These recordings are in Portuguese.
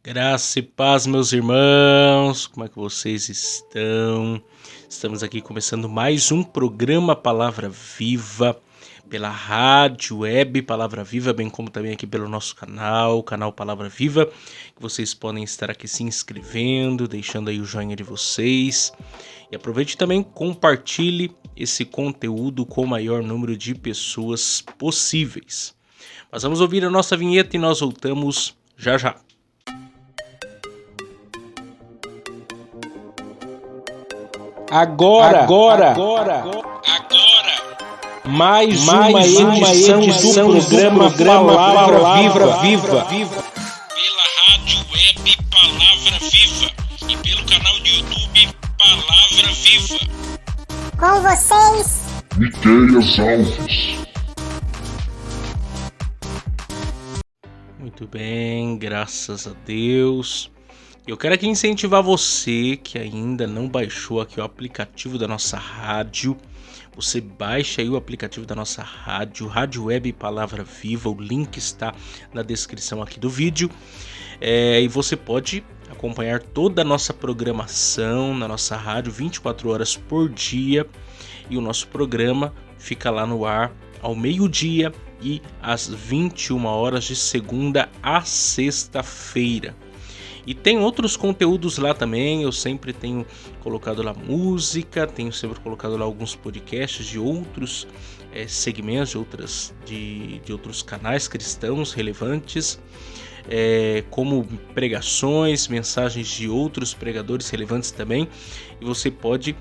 Graça e paz, meus irmãos, como é que vocês estão? Estamos aqui começando mais um programa Palavra Viva, pela rádio web Palavra Viva, bem como também aqui pelo nosso canal Palavra Viva, que vocês podem estar aqui se inscrevendo, deixando aí o joinha de vocês. E aproveite também, compartilhe esse conteúdo com o maior número de pessoas possíveis. Mas vamos ouvir a nossa vinheta e nós voltamos já já. Agora, mais uma edição do programa Palavra Viva. Pela rádio web Palavra Viva e pelo canal do YouTube Palavra Viva. Com vocês, Miqueias Alves. Muito bem, graças a Deus. Eu quero aqui incentivar você que ainda não baixou aqui o aplicativo da nossa rádio. Você baixa aí o aplicativo da nossa rádio, Rádio Web Palavra Viva. O link está na descrição aqui do vídeo. E você pode acompanhar toda a nossa programação na nossa rádio 24 horas por dia. E o nosso programa fica lá no ar ao meio-dia e às 21 horas de segunda a sexta-feira. E tem outros conteúdos lá também, eu sempre tenho colocado lá música, tenho sempre colocado lá alguns podcasts de outros segmentos, de outros canais cristãos relevantes, como pregações, mensagens de outros pregadores relevantes também. E você pode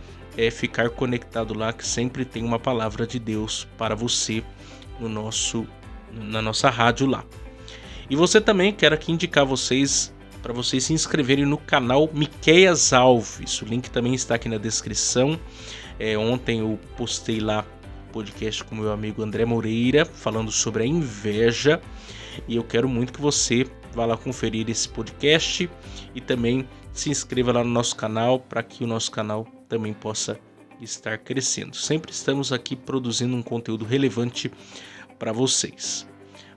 ficar conectado lá, que sempre tem uma palavra de Deus para você na nossa rádio lá. E você também, quero aqui indicar para vocês se inscreverem no canal Miqueias Alves. O link também está aqui na descrição. Ontem eu postei lá podcast com meu amigo André Moreira, falando sobre a inveja. E eu quero muito que você vá lá conferir esse podcast e também se inscreva lá no nosso canal, para que o nosso canal também possa estar crescendo. Sempre estamos aqui produzindo um conteúdo relevante para vocês.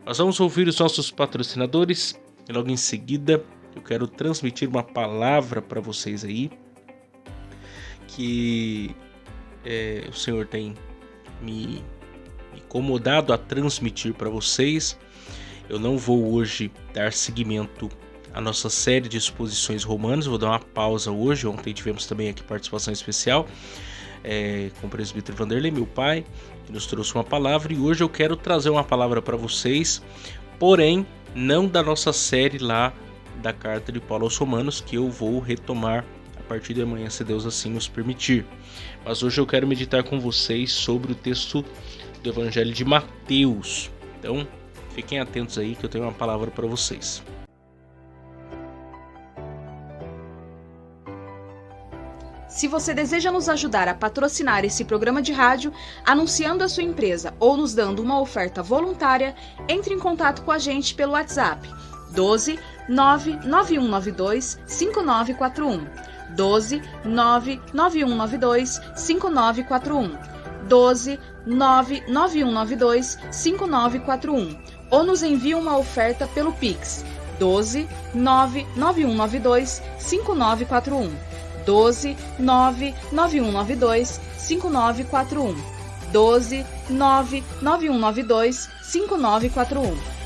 Nós vamos ouvir os nossos patrocinadores e logo em seguida eu quero transmitir uma palavra para vocês aí que o Senhor tem me incomodado a transmitir para vocês. Eu não vou hoje dar seguimento à nossa série de exposições romanas, vou dar uma pausa hoje. Ontem tivemos também aqui participação especial com o presbítero Vanderlei, meu pai, que nos trouxe uma palavra, e hoje eu quero trazer uma palavra para vocês, porém não da nossa série lá da carta de Paulo aos Romanos, que eu vou retomar a partir de amanhã, se Deus assim nos permitir. Mas hoje eu quero meditar com vocês sobre o texto do Evangelho de Mateus. Então, fiquem atentos aí que eu tenho uma palavra para vocês. Se você deseja nos ajudar a patrocinar esse programa de rádio, anunciando a sua empresa ou nos dando uma oferta voluntária, entre em contato com a gente pelo WhatsApp 12 99192 5941, 12 99192 5941, 12 99192 5941, ou nos envie uma oferta pelo Pix 12 99192 5941, 12 99192 5941, 12 99192 5941.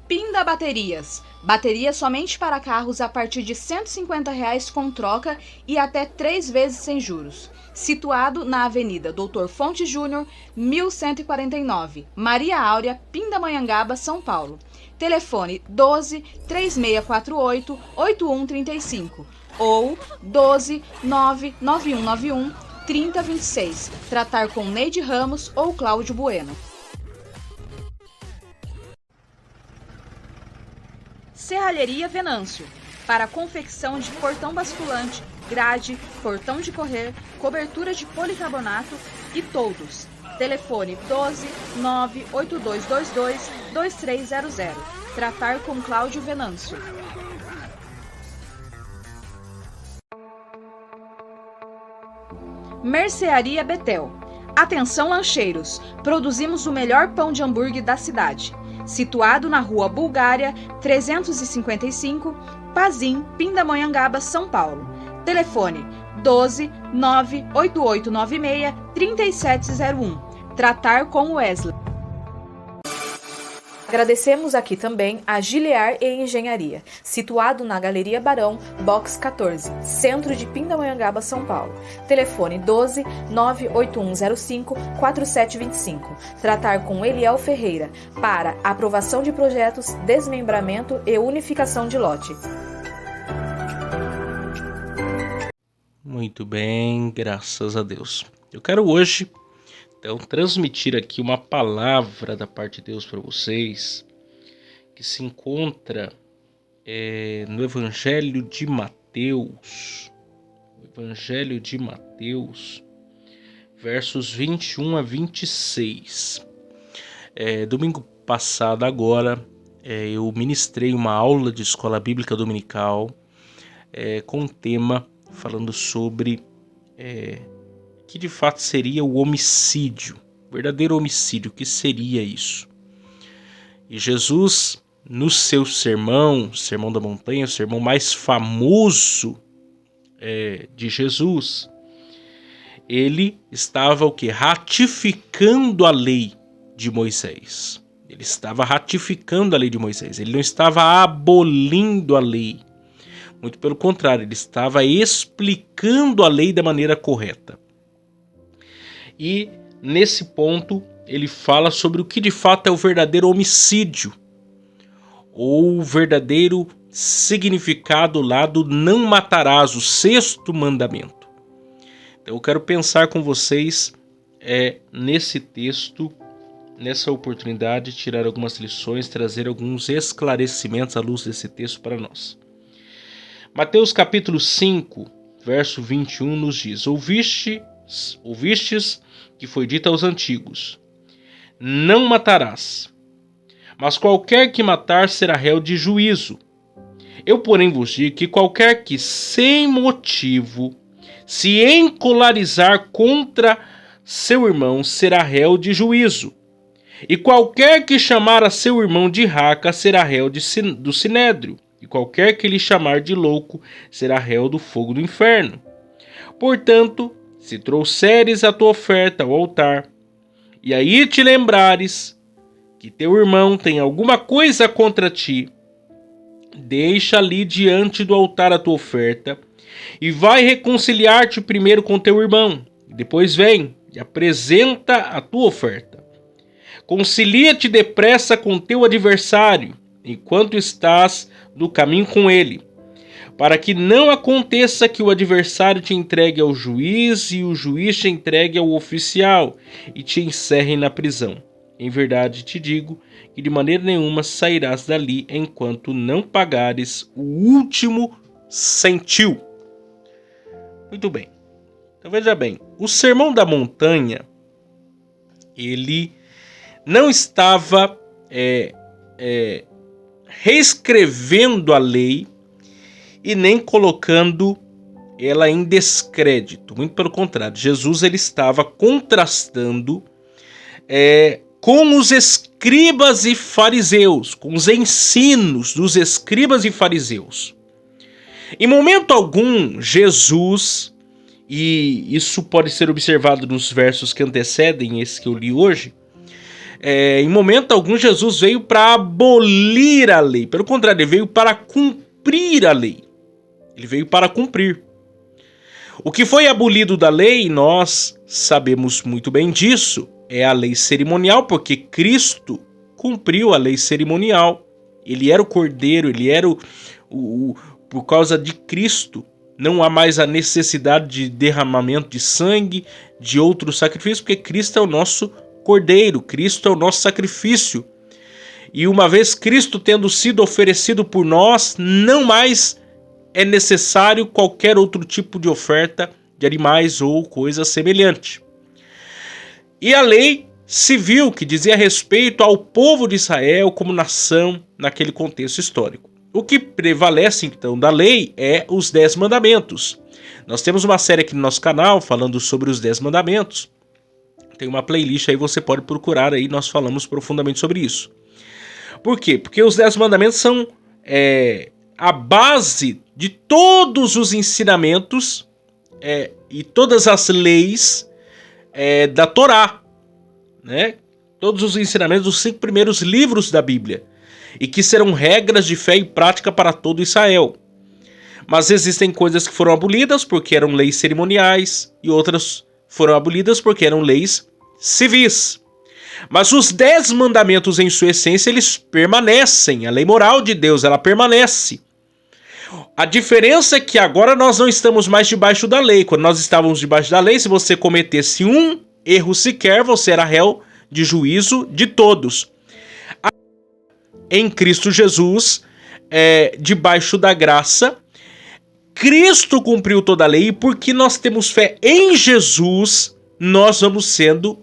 Pinda Baterias. Baterias somente para carros a partir de R$ 150 com troca e até 3 vezes sem juros. Situado na Avenida Doutor Fonte Júnior, 1149, Maria Áurea, Pindamonhangaba, São Paulo. Telefone 12 3648 8135 ou 12 99191 3026. Tratar com Neide Ramos ou Cláudio Bueno. Serralheria Venâncio, para confecção de portão basculante, grade, portão de correr, cobertura de policarbonato e toldos. Telefone 12 98222 2300. Tratar com Cláudio Venâncio. Mercearia Betel. Atenção lancheiros, produzimos o melhor pão de hambúrguer da cidade. Situado na Rua Bulgária, 355, Pazim, Pindamonhangaba, São Paulo. Telefone 12 98896 3701. Tratar com Wesley. Agradecemos aqui também a Giliar e Engenharia, situado na Galeria Barão, Box 14, centro de Pindamonhangaba, São Paulo. Telefone 12 98105 4725. Tratar com Eliel Ferreira para aprovação de projetos, desmembramento e unificação de lote. Muito bem, graças a Deus. Eu quero hoje, então, transmitir aqui uma palavra da parte de Deus para vocês, que se encontra no Evangelho de Mateus. Evangelho de Mateus, versos 21 a 26. Domingo passado agora, eu ministrei uma aula de escola bíblica dominical com um tema falando sobre que de fato seria o homicídio, o verdadeiro homicídio, o que seria isso? E Jesus, no seu sermão, Sermão da Montanha, o sermão mais famoso de Jesus, ele estava o quê? Ratificando a lei de Moisés. Ele estava ratificando a lei de Moisés, ele não estava abolindo a lei. Muito pelo contrário, ele estava explicando a lei da maneira correta. E nesse ponto ele fala sobre o que de fato é o verdadeiro homicídio, ou o verdadeiro significado lá do não matarás, o 6º mandamento. Então eu quero pensar com vocês nesse texto, nessa oportunidade, tirar algumas lições, trazer alguns esclarecimentos à luz desse texto para nós. Mateus capítulo 5, verso 21 nos diz: Ouvistes que foi dito aos antigos: não matarás, mas qualquer que matar será réu de juízo. Eu, porém, vos digo que qualquer que sem motivo se encolarizar contra seu irmão será réu de juízo. E qualquer que chamar a seu irmão de raca será réu do sinédrio. E qualquer que lhe chamar de louco será réu do fogo do inferno. Portanto, se trouxeres a tua oferta ao altar, e aí te lembrares que teu irmão tem alguma coisa contra ti, deixa ali diante do altar a tua oferta, e vai reconciliar-te primeiro com teu irmão, e depois vem e apresenta a tua oferta. Concilia-te depressa com teu adversário, enquanto estás no caminho com ele, para que não aconteça que o adversário te entregue ao juiz e o juiz te entregue ao oficial e te encerre na prisão. Em verdade te digo que de maneira nenhuma sairás dali enquanto não pagares o último centil. Muito bem. Então veja bem, o Sermão da Montanha, ele não estava reescrevendo a lei e nem colocando ela em descrédito. Muito pelo contrário, Jesus ele estava contrastando com os escribas e fariseus, com os ensinos dos escribas e fariseus. Em momento algum, Jesus, e isso pode ser observado nos versos que antecedem esse que eu li hoje, em momento algum Jesus veio para abolir a lei. Pelo contrário, ele veio para cumprir a lei. Ele veio para cumprir. O que foi abolido da lei, nós sabemos muito bem disso, é a lei cerimonial, porque Cristo cumpriu a lei cerimonial. Ele era o Cordeiro, ele era por causa de Cristo, não há mais a necessidade de derramamento de sangue, de outros sacrifícios, porque Cristo é o nosso Cordeiro, Cristo é o nosso sacrifício. E uma vez Cristo tendo sido oferecido por nós, não mais é necessário qualquer outro tipo de oferta de animais ou coisa semelhante. E a lei civil, que dizia respeito ao povo de Israel como nação naquele contexto histórico. O que prevalece então da lei é os 10 mandamentos. Nós temos uma série aqui no nosso canal falando sobre os 10 mandamentos. Tem uma playlist aí, você pode procurar aí, nós falamos profundamente sobre isso. Por quê? Porque os 10 mandamentos são a base de todos os ensinamentos e todas as leis da Torá, né? Todos os ensinamentos dos 5 primeiros livros da Bíblia, e que serão regras de fé e prática para todo Israel. Mas existem coisas que foram abolidas porque eram leis cerimoniais, e outras foram abolidas porque eram leis civis. Mas os 10 mandamentos, em sua essência, eles permanecem. A lei moral de Deus, ela permanece. A diferença é que agora nós não estamos mais debaixo da lei. Quando nós estávamos debaixo da lei, se você cometesse um erro sequer, você era réu de juízo de todos. Em Cristo Jesus, debaixo da graça, Cristo cumpriu toda a lei, e porque nós temos fé em Jesus, nós vamos sendo...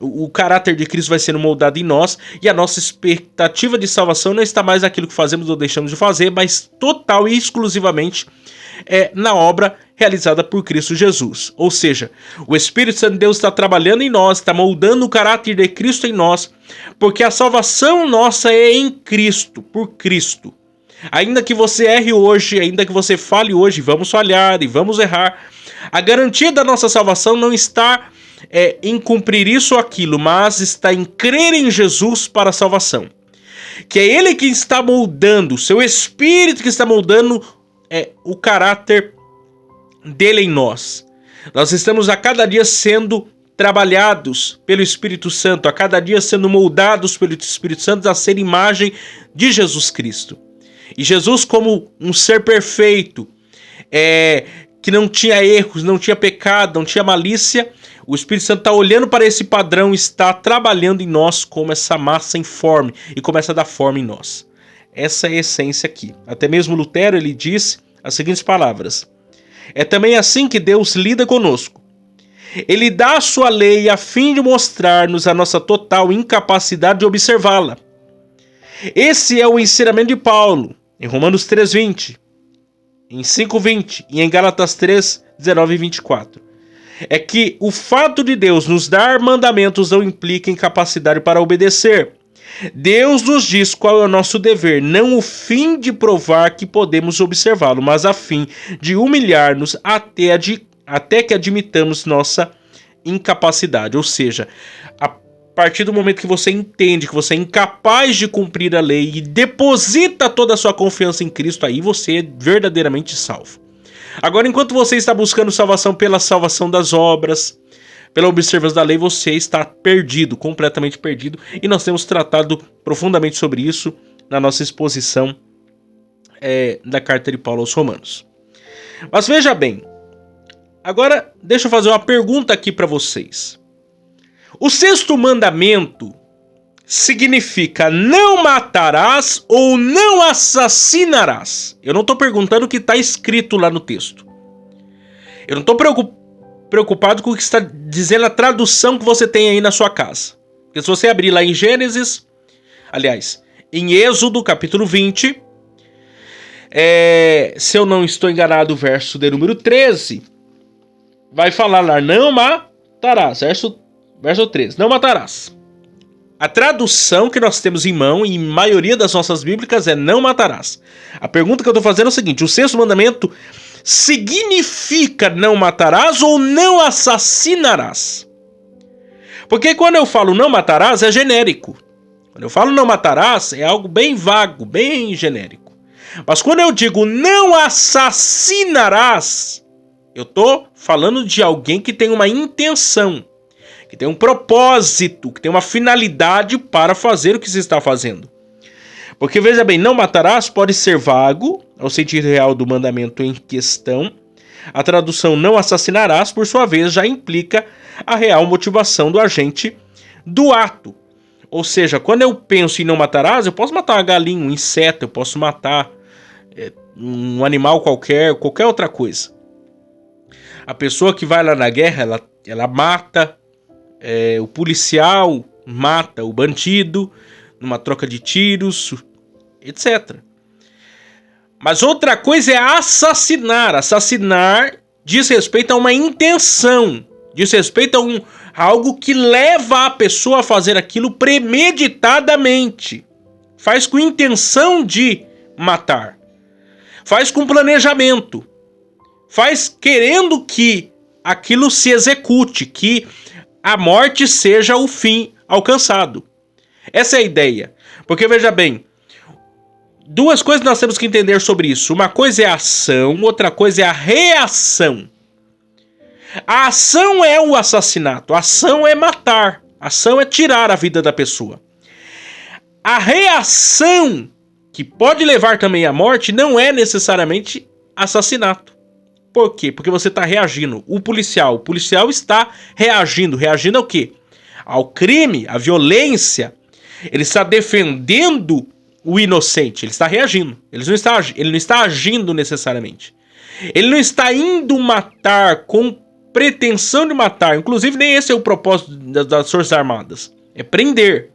o caráter de Cristo vai sendo moldado em nós, e a nossa expectativa de salvação não está mais naquilo que fazemos ou deixamos de fazer, mas total e exclusivamente na obra realizada por Cristo Jesus. Ou seja, o Espírito Santo de Deus está trabalhando em nós, está moldando o caráter de Cristo em nós, porque a salvação nossa é em Cristo, por Cristo. Ainda que você erre hoje, ainda que você fale hoje, vamos falhar e vamos errar, a garantia da nossa salvação não está em cumprir isso ou aquilo, mas está em crer em Jesus para a salvação. Que é Ele que está moldando, o seu Espírito que está moldando o caráter dele em nós. Nós estamos a cada dia sendo trabalhados pelo Espírito Santo, a cada dia sendo moldados pelo Espírito Santo a ser imagem de Jesus Cristo. E Jesus, como um ser perfeito, que não tinha erros, não tinha pecado, não tinha malícia, o Espírito Santo está olhando para esse padrão, está trabalhando em nós como essa massa informe e começa a dar forma em nós. Essa é a essência aqui. Até mesmo Lutero, ele disse as seguintes palavras: é também assim que Deus lida conosco. Ele dá a sua lei a fim de mostrar-nos a nossa total incapacidade de observá-la. Esse é o ensinamento de Paulo, em Romanos 3:20, em 5:20 e em Gálatas 3:19 e 24. É que o fato de Deus nos dar mandamentos não implica incapacidade para obedecer. Deus nos diz qual é o nosso dever, não o fim de provar que podemos observá-lo, mas a fim de humilhar-nos até que admitamos nossa incapacidade. Ou seja, a partir do momento que você entende que você é incapaz de cumprir a lei e deposita toda a sua confiança em Cristo, aí você é verdadeiramente salvo. Agora, enquanto você está buscando salvação pela salvação das obras, pela observância da lei, você está perdido, completamente perdido, e nós temos tratado profundamente sobre isso na nossa exposição da carta de Paulo aos Romanos. Mas veja bem, agora deixa eu fazer uma pergunta aqui para vocês. O 6º mandamento significa não matarás ou não assassinarás. Eu não estou perguntando o que está escrito lá no texto. Eu não estou preocupado com o que está dizendo a tradução que você tem aí na sua casa. Porque se você abrir lá em Gênesis, aliás, em Êxodo, capítulo 20, se eu não estou enganado, o verso de número 13, vai falar lá, não matarás, verso 13, não matarás. A tradução que nós temos em mão, e em maioria das nossas bíblicas, é não matarás. A pergunta que eu estou fazendo é o seguinte: o 6º mandamento significa não matarás ou não assassinarás? Porque quando eu falo não matarás, é genérico. Quando eu falo não matarás, é algo bem vago, bem genérico. Mas quando eu digo não assassinarás, eu estou falando de alguém que tem uma intenção, que tem um propósito, que tem uma finalidade para fazer o que se está fazendo. Porque, veja bem, não matarás pode ser vago, ao sentido real do mandamento em questão. A tradução não assassinarás, por sua vez, já implica a real motivação do agente do ato. Ou seja, quando eu penso em não matarás, eu posso matar uma galinha, um inseto, eu posso matar um animal qualquer outra coisa. A pessoa que vai lá na guerra, ela mata, o policial mata o bandido numa troca de tiros, etc. Mas outra coisa é assassinar. Assassinar diz respeito a uma intenção, diz respeito Algo que leva a pessoa a fazer aquilo premeditadamente. Faz com intenção de matar. Faz com planejamento. Faz querendo que aquilo se execute, que a morte seja o fim alcançado. Essa é a ideia. Porque veja bem, duas coisas nós temos que entender sobre isso. Uma coisa é a ação, outra coisa é a reação. A ação é o assassinato, a ação é matar, a ação é tirar a vida da pessoa. A reação, que pode levar também à morte, não é necessariamente assassinato. Por quê? Porque você está reagindo. O policial está reagindo. Reagindo ao quê? Ao crime, à violência. Ele está defendendo o inocente. Ele está reagindo. Ele não está agindo necessariamente. Ele não está indo matar com pretensão de matar. Inclusive, nem esse é o propósito das Forças Armadas. É prender.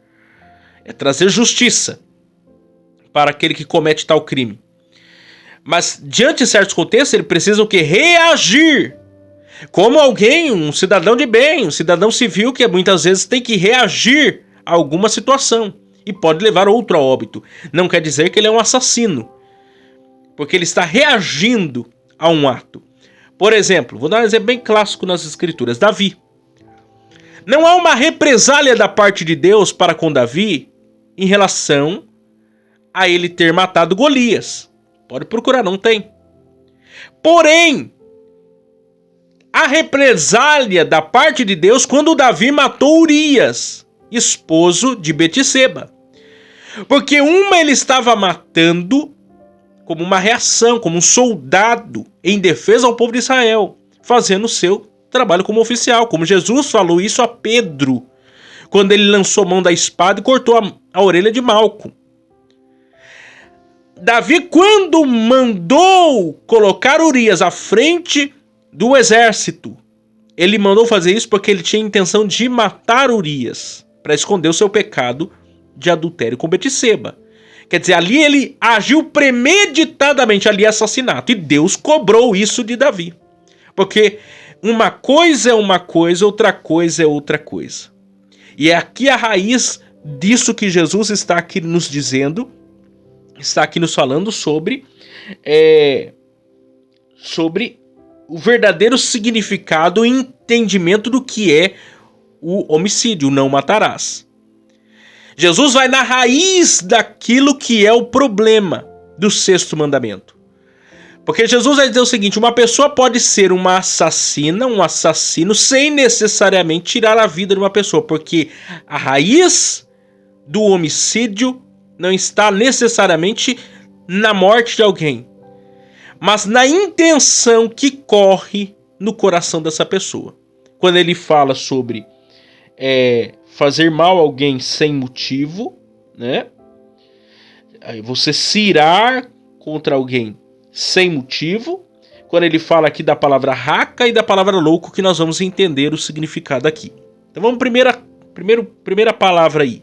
É trazer justiça para aquele que comete tal crime. Mas, diante de certos contextos, ele precisa o quê? Reagir. Como alguém, um cidadão de bem, um cidadão civil que muitas vezes tem que reagir a alguma situação. E pode levar outro a óbito. Não quer dizer que ele é um assassino. Porque ele está reagindo a um ato. Por exemplo, vou dar um exemplo bem clássico nas escrituras. Davi. Não há uma represália da parte de Deus para com Davi em relação a ele ter matado Golias. Pode procurar, não tem. Porém, a represália da parte de Deus quando Davi matou Urias, esposo de Betseba. Porque ele estava matando como uma reação, como um soldado em defesa ao povo de Israel, fazendo o seu trabalho como oficial, como Jesus falou isso a Pedro, quando ele lançou mão da espada e cortou a orelha de Malco. Davi, quando mandou colocar Urias à frente do exército, ele mandou fazer isso porque ele tinha a intenção de matar Urias, para esconder o seu pecado de adultério com Betseba. Quer dizer, ali ele agiu premeditadamente, ali é assassinato, e Deus cobrou isso de Davi. Porque uma coisa é uma coisa, outra coisa é outra coisa. E é aqui a raiz disso que Jesus está aqui nos dizendo, está aqui nos falando sobre o verdadeiro significado e entendimento do que é o homicídio, o não matarás. Jesus vai na raiz daquilo que é o problema do sexto mandamento. Porque Jesus vai dizer o seguinte, uma pessoa pode ser uma assassina, um assassino, sem necessariamente tirar a vida de uma pessoa, porque a raiz do homicídio não está necessariamente na morte de alguém, mas na intenção que corre no coração dessa pessoa. Quando ele fala sobre fazer mal a alguém sem motivo, né? Você se irar contra alguém sem motivo. Quando ele fala aqui da palavra raca e da palavra louco, que nós vamos entender o significado aqui. Então vamos primeira palavra aí,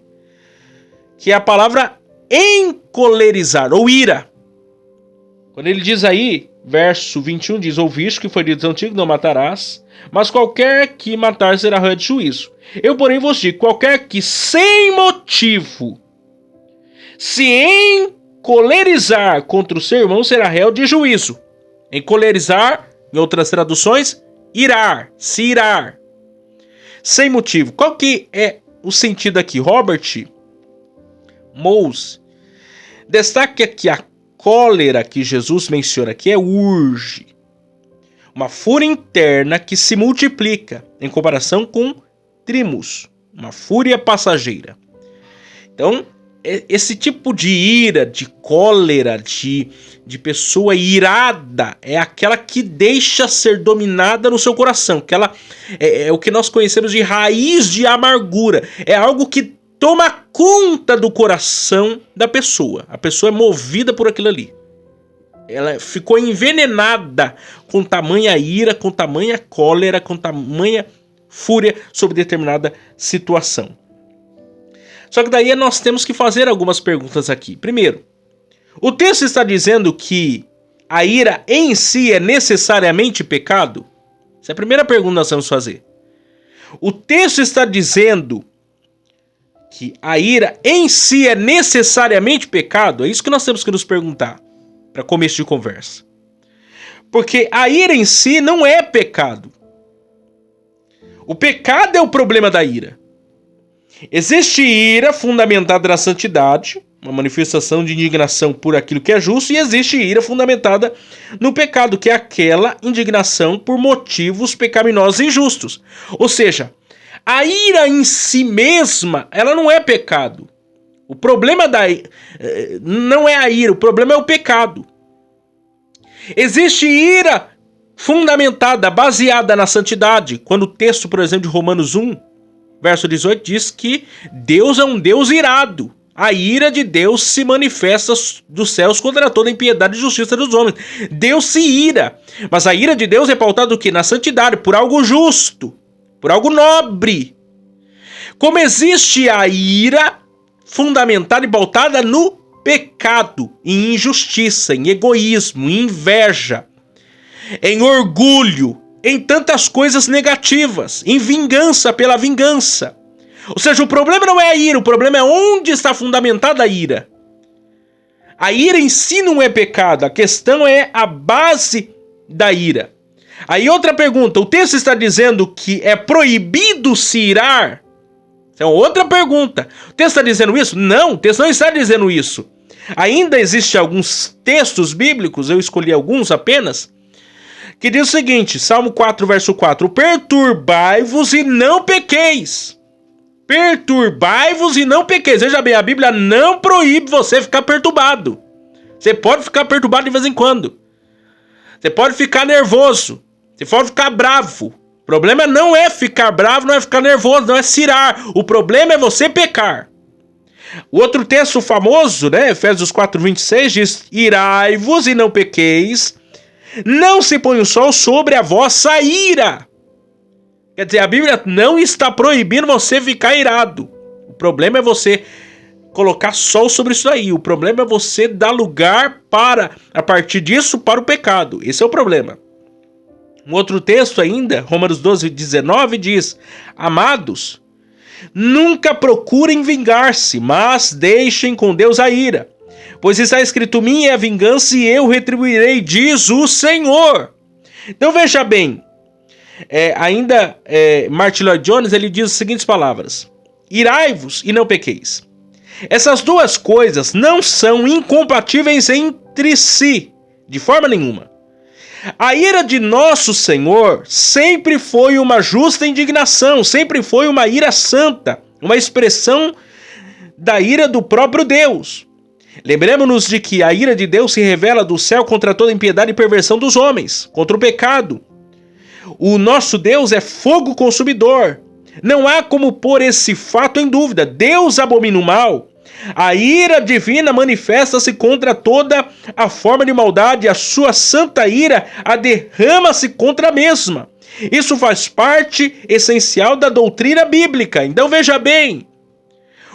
que é a palavra encolerizar, ou ira. Quando ele diz aí, verso 21, diz, ouviste que foi dito antigo, não matarás, mas qualquer que matar será réu de juízo. Eu, porém, vos digo, qualquer que sem motivo se encolerizar contra o seu irmão será réu de juízo. Encolerizar, em outras traduções, irar, se irar. Sem motivo. Qual que é o sentido aqui? Robert Mose destaca que a cólera que Jesus menciona aqui é urge. Uma fúria interna que se multiplica em comparação com trimos, uma fúria passageira. Então, esse tipo de ira, de cólera, de pessoa irada, é aquela que deixa ser dominada no seu coração. Que ela é o que nós conhecemos de raiz de amargura. É algo que toma conta do coração da pessoa. A pessoa é movida por aquilo ali. Ela ficou envenenada com tamanha ira, com tamanha cólera, com tamanha fúria sobre determinada situação. Só que daí nós temos que fazer algumas perguntas aqui. Primeiro, o texto está dizendo que a ira em si é necessariamente pecado? Essa é a primeira pergunta que nós vamos fazer. O texto está dizendo que a ira em si é necessariamente pecado? É isso que nós temos que nos perguntar para começo de conversa. Porque a ira em si não é pecado. O pecado é o problema da ira. Existe ira fundamentada na santidade, uma manifestação de indignação por aquilo que é justo, e existe ira fundamentada no pecado, que é aquela indignação por motivos pecaminosos e injustos. Ou seja, a ira em si mesma, ela não é pecado. O problema não é a ira, o problema é o pecado. Existe ira fundamentada, baseada na santidade, quando o texto, por exemplo, de Romanos 1, verso 18, diz que Deus é um Deus irado. A ira de Deus se manifesta dos céus contra toda a impiedade e justiça dos homens. Deus se ira. Mas a ira de Deus é pautada do quê? Na santidade, por algo justo, por algo nobre. Como existe a ira fundamentada e pautada no pecado, em injustiça, em egoísmo, em inveja, em orgulho, em tantas coisas negativas, em vingança pela vingança. Ou seja, o problema não é a ira, o problema é onde está fundamentada a ira. A ira em si não é pecado, a questão é a base da ira. Aí outra pergunta, o texto está dizendo que é proibido se irar? É outra pergunta. O texto está dizendo isso? Não, o texto não está dizendo isso. Ainda existem alguns textos bíblicos, eu escolhi alguns apenas, que diz o seguinte, Salmo 4, verso 4, perturbai-vos e não pequeis. Perturbai-vos e não pequeis. Veja bem, a Bíblia não proíbe você ficar perturbado. Você pode ficar perturbado de vez em quando. Você pode ficar nervoso. Você pode ficar bravo. O problema não é ficar bravo, não é ficar nervoso, não é se irar. O problema é você pecar. O outro texto famoso, né, Efésios 4, 26, diz, irai-vos e não pequeis, não se põe o sol sobre a vossa ira. Quer dizer, a Bíblia não está proibindo você ficar irado. O problema é você colocar sol sobre isso aí. O problema é você dar lugar para, a partir disso, para o pecado. Esse é o problema. Um outro texto ainda, Romanos 12, 19, diz, amados, nunca procurem vingar-se, mas deixem com Deus a ira. Pois está escrito, minha é a vingança e eu retribuirei, diz o Senhor. Então veja bem, Martin Lloyd Jones, ele diz as seguintes palavras, irai-vos e não pequeis. Essas duas coisas não são incompatíveis entre si, de forma nenhuma. A ira de nosso Senhor sempre foi uma justa indignação, sempre foi uma ira santa, uma expressão da ira do próprio Deus. Lembremos-nos de que a ira de Deus se revela do céu contra toda impiedade e perversão dos homens, contra o pecado. O nosso Deus é fogo consumidor. Não há como pôr esse fato em dúvida. Deus abomina o mal. A ira divina manifesta-se contra toda a forma de maldade. A sua santa ira a derrama-se contra a mesma. Isso faz parte essencial da doutrina bíblica. Então veja bem.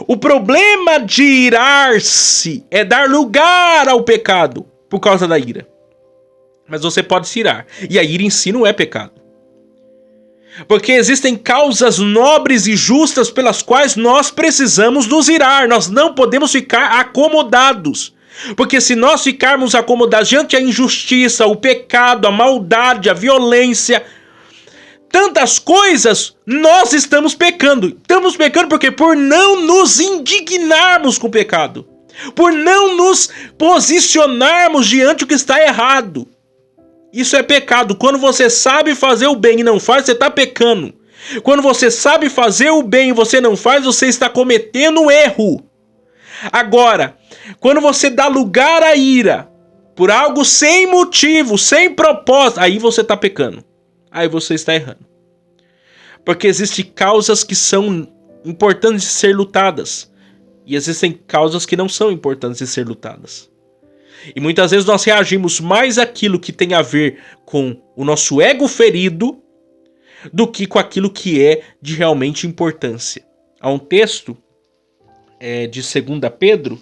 O problema de irar-se é dar lugar ao pecado por causa da ira. Mas você pode se irar. E a ira em si não é pecado. Porque existem causas nobres e justas pelas quais nós precisamos nos irar. Nós não podemos ficar acomodados. Porque se nós ficarmos acomodados diante da injustiça, o pecado, a maldade, a violência, tantas coisas, nós estamos pecando. Estamos pecando porque por não nos indignarmos com o pecado. Por não nos posicionarmos diante do que está errado. Isso é pecado. Quando você sabe fazer o bem e não faz, você está pecando. Quando você sabe fazer o bem e você não faz, você está cometendo um erro. Agora, quando você dá lugar à ira por algo sem motivo, sem propósito, aí você está pecando. Aí você está errando. Porque existem causas que são importantes de ser lutadas. E existem causas que não são importantes de ser lutadas. E muitas vezes nós reagimos mais àquilo que tem a ver com o nosso ego ferido do que com aquilo que é de realmente importância. Há um texto de 2 Pedro,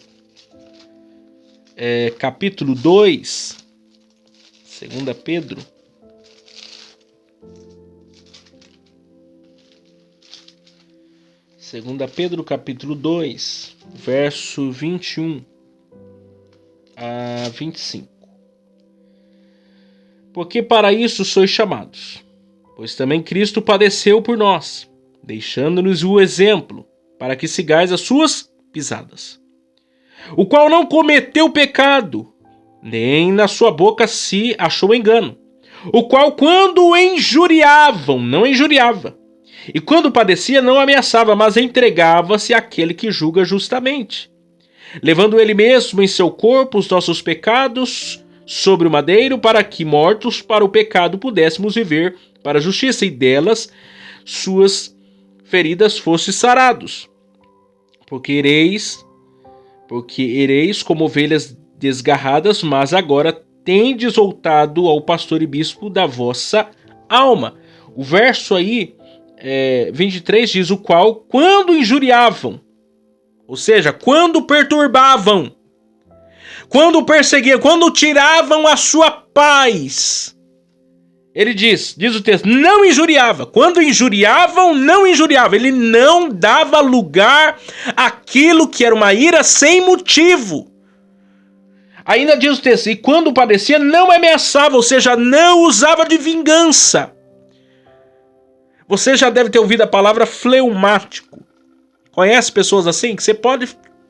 capítulo 2, 2 Pedro, 2 Pedro capítulo 2, verso 21 a 25. Porque para isso sois chamados, pois também Cristo padeceu por nós, deixando-nos o exemplo, para que sigais as suas pisadas. O qual não cometeu pecado, nem na sua boca se achou engano. O qual, quando injuriavam, não injuriava. E quando padecia, não ameaçava, mas entregava-se àquele que julga justamente. Levando ele mesmo em seu corpo os nossos pecados sobre o madeiro, para que, mortos para o pecado, pudéssemos viver para a justiça, e delas suas feridas fossem sarados. Porque ereis como ovelhas desgarradas, mas agora tendes voltado ao pastor e bispo da vossa alma. O verso aí, 23, diz: o qual, quando injuriavam, ou seja, quando perturbavam, quando perseguiam, quando tiravam a sua paz, ele diz o texto, não injuriava. Quando injuriavam, não injuriava. Ele não dava lugar àquilo que era uma ira sem motivo. Ainda diz o texto, e quando padecia, não ameaçava, ou seja, não usava de vingança. Você já deve ter ouvido a palavra fleumático. Conhece pessoas assim? Que você pode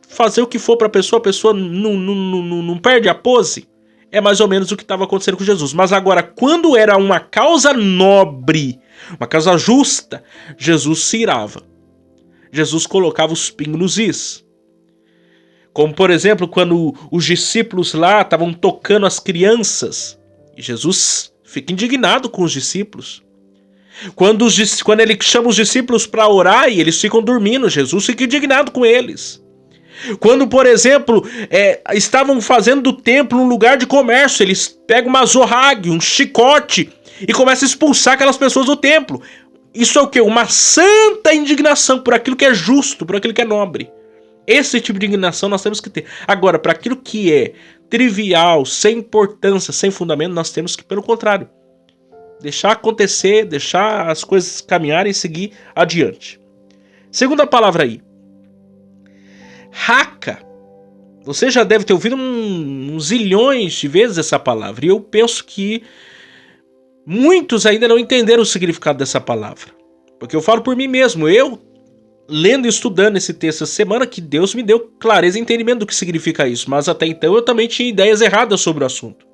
fazer o que for para a pessoa não perde a pose? É mais ou menos o que estava acontecendo com Jesus. Mas agora, quando era uma causa nobre, uma causa justa, Jesus se irava. Jesus colocava os pingos nos is. Como, por exemplo, quando os discípulos lá estavam tocando as crianças, e Jesus fica indignado com os discípulos. Quando ele chama os discípulos para orar e eles ficam dormindo, Jesus fica indignado com eles. Quando, por exemplo, estavam fazendo do templo um lugar de comércio, eles pegam uma zorrague, um chicote, e começam a expulsar aquelas pessoas do templo. Isso é o quê? Uma santa indignação por aquilo que é justo, por aquilo que é nobre. Esse tipo de indignação nós temos que ter. Agora, para aquilo que é trivial, sem importância, sem fundamento, nós temos que, pelo contrário, deixar acontecer, deixar as coisas caminharem e seguir adiante. Segunda palavra aí. Raca. Você já deve ter ouvido uns zilhões de vezes essa palavra. E eu penso que muitos ainda não entenderam o significado dessa palavra. Porque eu falo por mim mesmo. Eu, lendo e estudando esse texto essa semana, que Deus me deu clareza e entendimento do que significa isso. Mas até então eu também tinha ideias erradas sobre o assunto.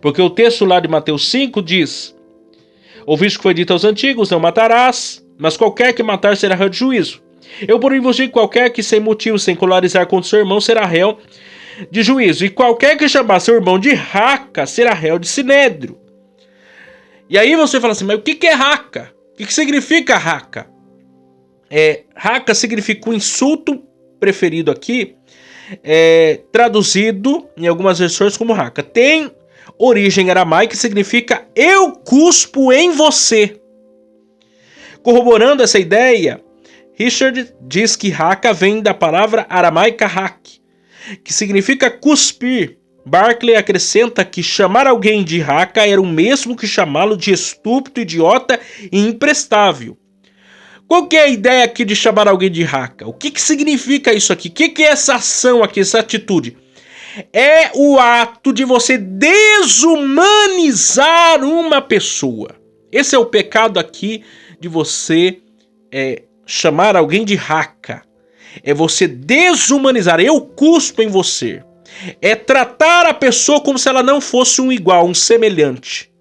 Porque o texto lá de Mateus 5 diz: ouviste que foi dito aos antigos, não matarás, mas qualquer que matar será réu de juízo. Eu, porém, vos digo, qualquer que sem motivo, sem colarizar contra seu irmão, será réu de juízo. E qualquer que chamar seu irmão de raca, será réu de sinédrio. E aí você fala assim, mas o que é raca? O que significa raca? Raca significa um insulto preferido aqui, traduzido em algumas versões como raca. Tem origem aramaica, que significa eu cuspo em você. Corroborando essa ideia, Richard diz que raca vem da palavra aramaica rak, que significa cuspir. Barclay acrescenta que chamar alguém de raca era o mesmo que chamá-lo de estúpido, idiota e imprestável. Qual que é a ideia aqui de chamar alguém de raca? O que significa isso aqui? O que é essa ação aqui, essa atitude? É o ato de você desumanizar uma pessoa. Esse é o pecado aqui de você chamar alguém de raca. É você desumanizar. Eu cuspo em você. É tratar a pessoa como se ela não fosse um igual, um semelhante.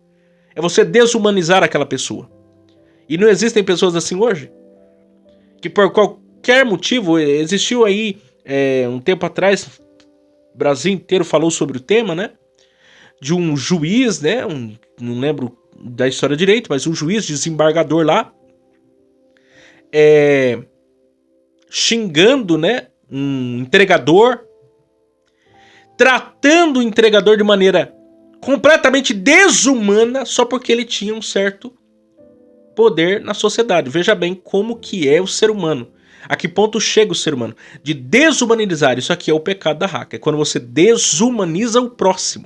É você desumanizar aquela pessoa. E não existem pessoas assim hoje? Que por qualquer motivo, existiu aí um tempo atrás, o Brasil inteiro falou sobre o tema, né? De um juiz, né? Não lembro da história direito, mas um juiz, desembargador lá, xingando, né? Um entregador, tratando o entregador de maneira completamente desumana, só porque ele tinha um certo poder na sociedade. Veja bem como que é o ser humano. A que ponto chega o ser humano? De desumanizar. Isso aqui é o pecado da raca. É quando você desumaniza o próximo.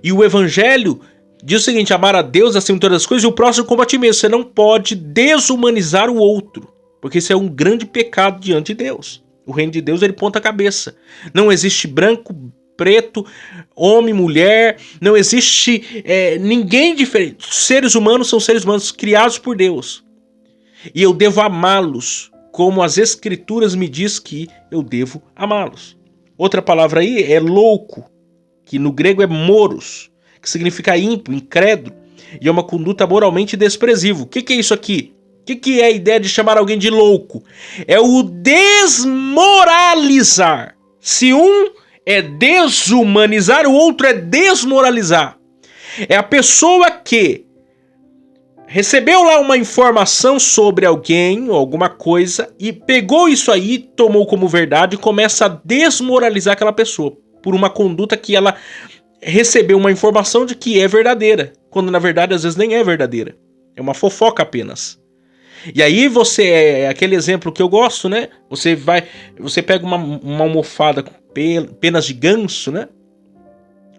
E o evangelho diz o seguinte: amar a Deus acima de todas as coisas e o próximo como a ti mesmo. Você não pode desumanizar o outro. Porque isso é um grande pecado diante de Deus. O reino de Deus, ele ponta a cabeça. Não existe branco, preto, homem, mulher, não existe ninguém diferente. Seres humanos são seres humanos criados por Deus. E eu devo amá-los, como as escrituras me diz que eu devo amá-los. Outra palavra aí é louco, que no grego é moros, que significa ímpio, incrédulo, e é uma conduta moralmente desprezível. O que é isso aqui? O que é a ideia de chamar alguém de louco? É o desmoralizar. Se um é desumanizar, o outro é desmoralizar. É a pessoa que recebeu lá uma informação sobre alguém ou alguma coisa e pegou isso aí, tomou como verdade e começa a desmoralizar aquela pessoa por uma conduta que ela recebeu uma informação de que é verdadeira, quando na verdade às vezes nem é verdadeira. É uma fofoca apenas. E aí é aquele exemplo que eu gosto, né? Você pega uma almofada com penas de ganso, né?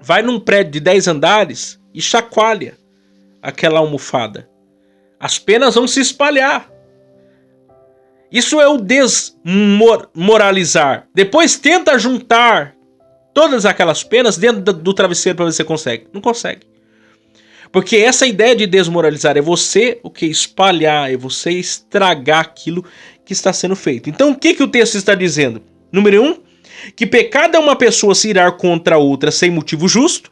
Vai num prédio de 10 andares e chacoalha aquela almofada. As penas vão se espalhar. Isso é o desmoralizar. Depois tenta juntar todas aquelas penas dentro do travesseiro para ver se você consegue. Não consegue. Porque essa ideia de desmoralizar é você espalhar, é você estragar aquilo que está sendo feito. Então o que o texto está dizendo? Número 1, que pecado é uma pessoa se irar contra outra sem motivo justo.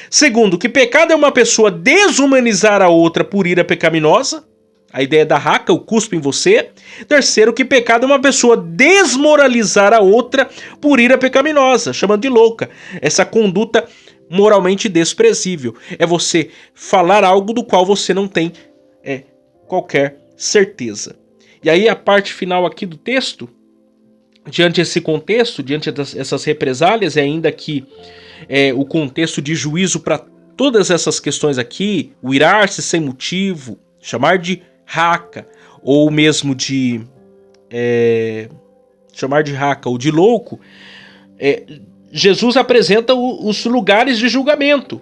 Segundo, que pecado é uma pessoa desumanizar a outra por ira pecaminosa. A ideia da raca, o cuspe em você. Terceiro, que pecado é uma pessoa desmoralizar a outra por ira pecaminosa, chamando de louca. Essa conduta moralmente desprezível. É você falar algo do qual você não tem qualquer certeza. E aí a parte final aqui do texto, diante desse contexto, diante dessas represálias, ainda que o contexto de juízo para todas essas questões aqui, o irar-se sem motivo, chamar de raca, ou mesmo de chamar de raca ou de louco, Jesus apresenta os lugares de julgamento.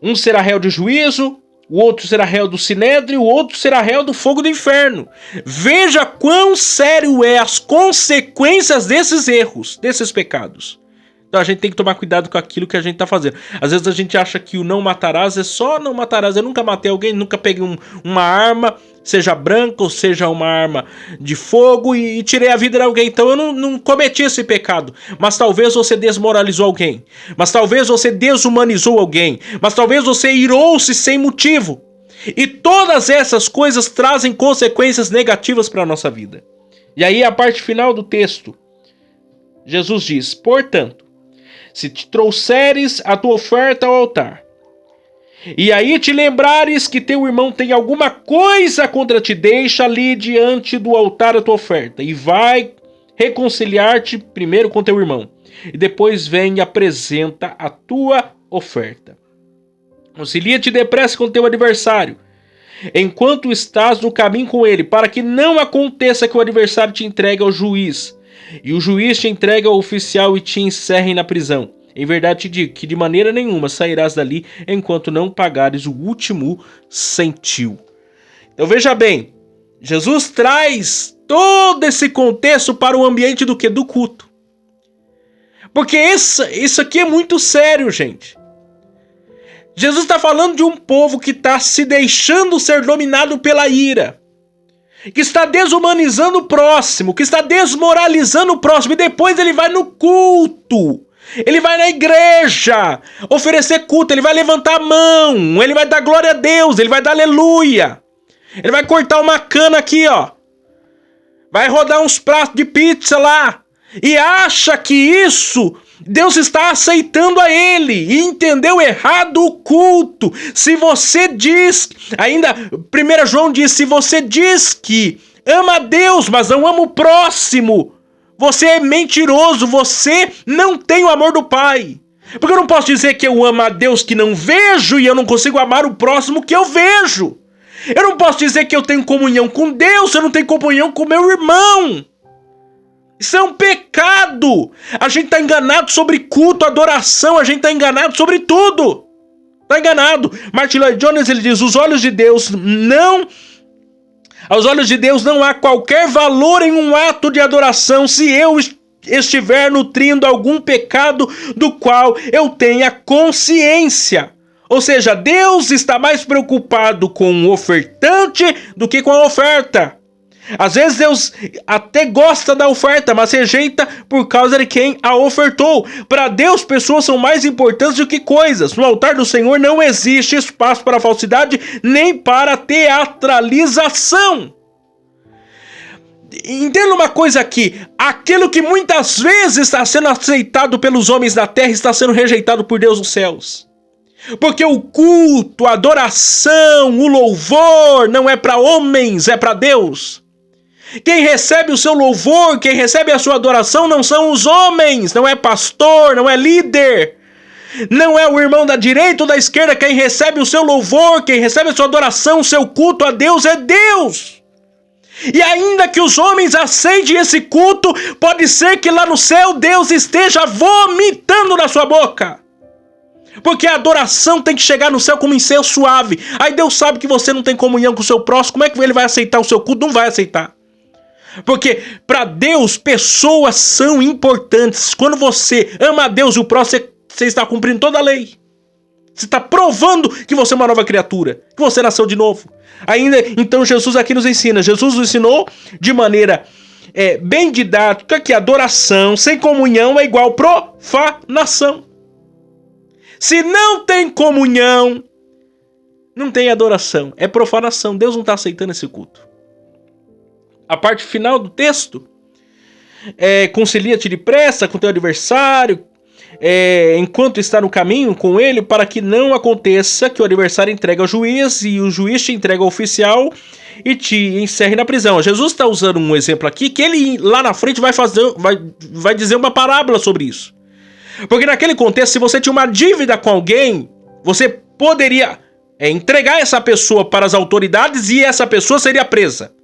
Um será réu de juízo, o outro será réu do sinédrio, o outro será réu do fogo do inferno. Veja quão sério as consequências desses erros, desses pecados. Então a gente tem que tomar cuidado com aquilo que a gente está fazendo. Às vezes a gente acha que o não matarás é só não matarás. Eu nunca matei alguém, nunca peguei uma arma, seja branca ou seja uma arma de fogo e tirei a vida de alguém. Então eu não cometi esse pecado. Mas talvez você desmoralizou alguém. Mas talvez você desumanizou alguém. Mas talvez você irou-se sem motivo. E todas essas coisas trazem consequências negativas para a nossa vida. E aí a parte final do texto. Jesus diz, portanto, se te trouxeres a tua oferta ao altar, e aí te lembrares que teu irmão tem alguma coisa contra ti, deixa ali diante do altar a tua oferta, e vai reconciliar-te primeiro com teu irmão, e depois vem e apresenta a tua oferta. Concilia-te depressa com teu adversário, enquanto estás no caminho com ele, para que não aconteça que o adversário te entregue ao juiz, e o juiz te entrega ao oficial e te encerre na prisão. Em verdade te digo que de maneira nenhuma sairás dali enquanto não pagares o último centil. Então veja bem, Jesus traz todo esse contexto para o ambiente do quê? Do culto. Porque isso aqui é muito sério, gente. Jesus está falando de um povo que está se deixando ser dominado pela ira, que está desumanizando o próximo, que está desmoralizando o próximo, e depois ele vai no culto, ele vai na igreja oferecer culto, ele vai levantar a mão, ele vai dar glória a Deus, ele vai dar aleluia, ele vai cortar uma cana aqui, ó, vai rodar uns pratos de pizza lá, e acha que isso Deus está aceitando a ele, e entendeu errado o culto. Se você diz, ainda 1 João diz, se você diz que ama a Deus, mas não ama o próximo, você é mentiroso, você não tem o amor do Pai. Porque eu não posso dizer que eu amo a Deus que não vejo, e eu não consigo amar o próximo que eu vejo. Eu não posso dizer que eu tenho comunhão com Deus, eu não tenho comunhão com meu irmão. Isso é um pecado. A gente está enganado sobre culto, adoração, a gente está enganado sobre tudo. Está enganado. Martin Lloyd Jones, ele diz, os olhos de Deus não Aos olhos de Deus não há qualquer valor em um ato de adoração se eu estiver nutrindo algum pecado do qual eu tenha consciência. Ou seja, Deus está mais preocupado com o ofertante do que com a oferta. Às vezes Deus até gosta da oferta, mas rejeita por causa de quem a ofertou. Para Deus, pessoas são mais importantes do que coisas. No altar do Senhor não existe espaço para falsidade nem para teatralização. Entenda uma coisa aqui: aquilo que muitas vezes está sendo aceitado pelos homens da terra está sendo rejeitado por Deus nos céus. Porque o culto, a adoração, o louvor não é para homens, é para Deus. Quem recebe o seu louvor, quem recebe a sua adoração não são os homens, não é pastor, não é líder, não é o irmão da direita ou da esquerda. Quem recebe o seu louvor, quem recebe a sua adoração, o seu culto a Deus é Deus. E ainda que os homens aceitem esse culto, pode ser que lá no céu Deus esteja vomitando na sua boca. Porque a adoração tem que chegar no céu como incenso suave. Aí Deus sabe que você não tem comunhão com o seu próximo, como é que ele vai aceitar o seu culto? Não vai aceitar. Porque para Deus, pessoas são importantes. Quando você ama a Deus e o próximo, você está cumprindo toda a lei. Você está provando que você é uma nova criatura, que você nasceu de novo. Ainda, então Jesus aqui nos ensina. Jesus nos ensinou de maneira bem didática que adoração sem comunhão é igual profanação. Se não tem comunhão, não tem adoração. É profanação. Deus não está aceitando esse culto. A parte final do texto concilia-te depressa com teu adversário, enquanto está no caminho com ele, para que não aconteça que o adversário entregue ao juiz e o juiz te entregue ao oficial e te encerre na prisão. Jesus está usando um exemplo aqui que ele lá na frente vai dizer uma parábola sobre isso. Porque naquele contexto, se você tinha uma dívida com alguém, você poderia entregar essa pessoa para as autoridades e essa pessoa seria presa.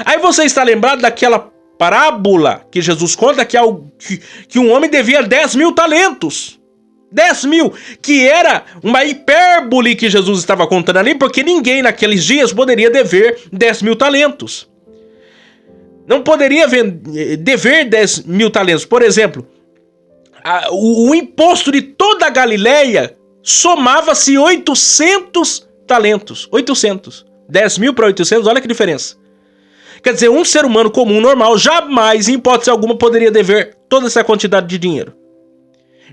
Aí você está lembrado daquela parábola que Jesus conta que um homem devia 10 mil talentos. 10 mil, que era uma hipérbole que Jesus estava contando ali, porque ninguém naqueles dias poderia dever 10 mil talentos. Não poderia dever 10 mil talentos. Por exemplo, o imposto de toda a Galileia somava-se 800 talentos. 800. 10 mil para 800, olha que diferença. Quer dizer, um ser humano comum, normal, jamais, em hipótese alguma, poderia dever toda essa quantidade de dinheiro.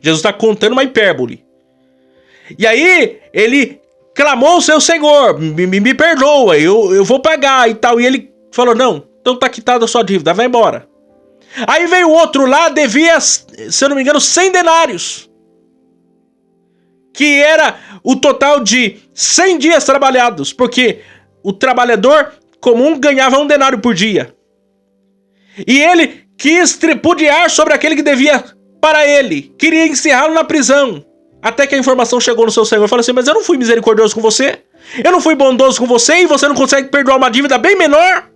Jesus está contando uma hipérbole. E aí, ele clamou ao seu Senhor, me perdoa, eu vou pagar e tal. E ele falou, não, então tá quitada a sua dívida, vai embora. Aí veio outro lá, devia, se eu não me engano, 100 denários. Que era o total de 100 dias trabalhados, porque o trabalhador comum ganhava 1 denário por dia. E ele quis tripudiar sobre aquele que devia para ele. Queria encerrá-lo na prisão. Até que a informação chegou no seu Senhor e falou assim, mas eu não fui misericordioso com você? Eu não fui bondoso com você e você não consegue perdoar uma dívida bem menor?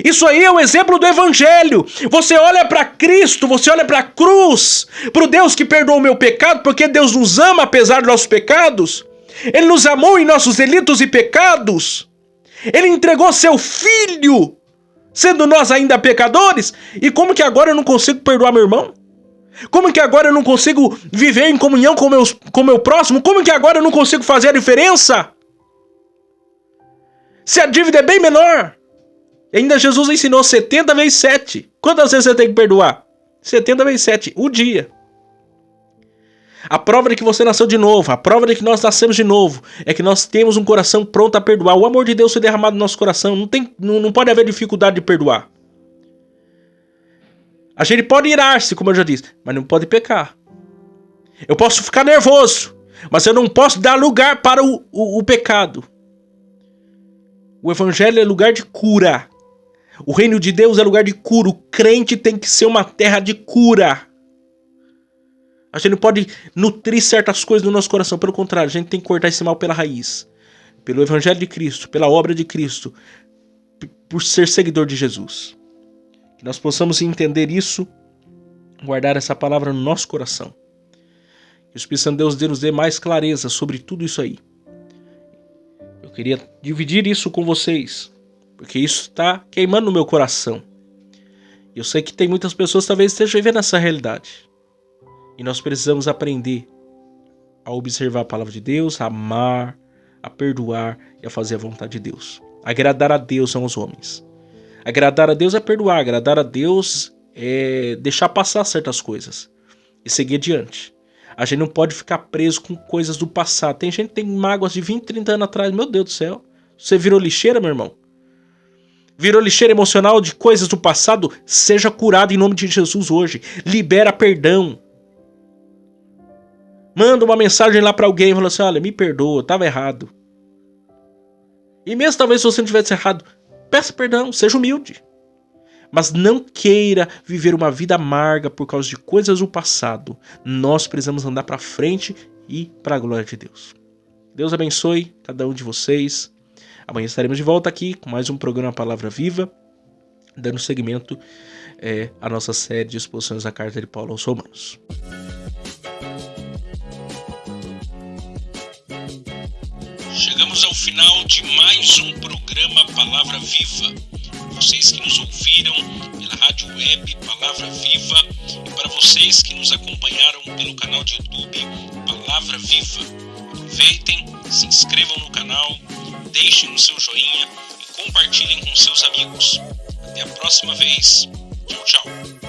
Isso aí é o exemplo do Evangelho. Você olha para Cristo, você olha para a cruz, para o Deus que perdoou o meu pecado, porque Deus nos ama apesar dos nossos pecados. Ele nos amou em nossos delitos e pecados. Ele entregou seu Filho, sendo nós ainda pecadores. E como que agora eu não consigo perdoar meu irmão? Como que agora eu não consigo viver em comunhão com o meu próximo? Como que agora eu não consigo fazer a diferença? Se a dívida é bem menor. E ainda Jesus ensinou 70 vezes 7. Quantas vezes você tem que perdoar? 70 vezes 7, o dia. A prova de que você nasceu de novo, a prova de que nós nascemos de novo, é que nós temos um coração pronto a perdoar. O amor de Deus foi derramado no nosso coração. Não pode haver dificuldade de perdoar. A gente pode irar-se, como eu já disse, mas não pode pecar. Eu posso ficar nervoso, mas eu não posso dar lugar para o pecado. O Evangelho é lugar de cura. O reino de Deus é lugar de cura. O crente tem que ser uma terra de cura. A gente não pode nutrir certas coisas no nosso coração. Pelo contrário, a gente tem que cortar esse mal pela raiz. Pelo Evangelho de Cristo, pela obra de Cristo, por ser seguidor de Jesus. Que nós possamos entender isso, guardar essa palavra no nosso coração. Que o Espírito Santo de Deus nos dê mais clareza sobre tudo isso aí. Eu queria dividir isso com vocês. porque isso está queimando no meu coração. Eu sei que tem muitas pessoas que talvez estejam vivendo essa realidade. E nós precisamos aprender a observar a palavra de Deus, a amar, a perdoar e a fazer a vontade de Deus. Agradar a Deus são os homens. Agradar a Deus é perdoar, agradar a Deus é deixar passar certas coisas e seguir adiante. A gente não pode ficar preso com coisas do passado. Tem gente que tem mágoas de 20, 30 anos atrás. Meu Deus do céu. Você virou lixeira, meu irmão? Virou lixeira emocional de coisas do passado? Seja curado em nome de Jesus hoje. Libera perdão. Manda uma mensagem lá pra alguém e fala assim, olha, me perdoa, eu tava errado. E mesmo talvez se você não tivesse errado, peça perdão, seja humilde. Mas não queira viver uma vida amarga por causa de coisas do passado. Nós precisamos andar para frente e para a glória de Deus. Deus abençoe cada um de vocês. Amanhã estaremos de volta aqui com mais um programa Palavra Viva, dando seguimento à nossa série de exposições da Carta de Paulo aos Romanos. Chegamos ao final de mais um programa Palavra Viva. Vocês que nos ouviram pela rádio web Palavra Viva e para vocês que nos acompanharam pelo canal de YouTube Palavra Viva. Aproveitem, se inscrevam no canal, deixem o seu joinha e compartilhem com seus amigos. Até a próxima vez. Tchau, tchau.